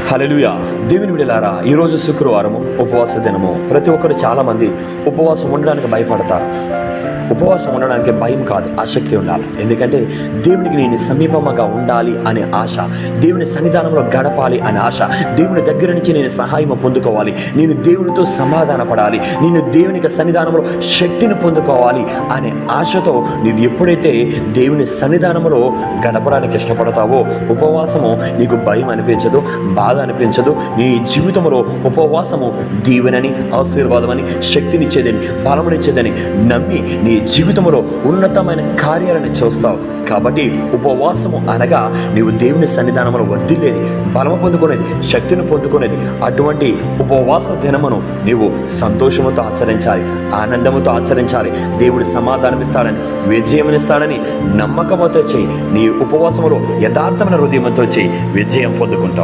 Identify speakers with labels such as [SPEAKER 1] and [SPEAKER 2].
[SPEAKER 1] హల్లెలూయా. దేవుని బిడ్డలారా, ఈరోజు శుక్రవారము ఉపవాస దినము. ప్రతి ఒక్కరు చాలామంది ఉపవాసం ఉండడానికి భయపడతారు. ఉపవాసం ఉండడానికి భయం కాదు, ఆసక్తి ఉండాలి. ఎందుకంటే దేవునికి నేను సమీపంగా ఉండాలి అనే ఆశ, దేవుని సన్నిధానంలో గడపాలి అనే ఆశ, దేవుని దగ్గర నుంచి నేను సహాయం పొందుకోవాలి, నేను దేవునితో సమాధాన పడాలి, నేను దేవునికి సన్నిధానంలో శక్తిని పొందుకోవాలి అనే ఆశతో నీవు ఎప్పుడైతే దేవుని సన్నిధానంలో గడపడానికి ఇష్టపడతావో, ఉపవాసము నీకు భయం అనిపించదు, బాధ అనిపించదు. నీ జీవితంలో ఉపవాసము దీవెనని, ఆశీర్వాదమని, శక్తినిచ్చేదని, బలమునిచ్చేదని నమ్మి నీ జీవితంలో ఉన్నతమైన కార్యాలను చూస్తావు. కాబట్టి ఉపవాసము అనగా నీవు దేవుని సన్నిధానంలో వర్ధిల్లేది, బలము పొందుకునేది, శక్తిని పొందుకునేది. అటువంటి ఉపవాస దినమును నీవు సంతోషముతో ఆచరించాలి, ఆనందముతో ఆచరించాలి. దేవుడు సమాధానం ఇస్తాడని, విజయమునిస్తాడని నమ్మకంతో చేయి. నీ ఉపవాసములో యథార్థమైన హృదయంతో చేయి, విజయం పొందుకుంటావు.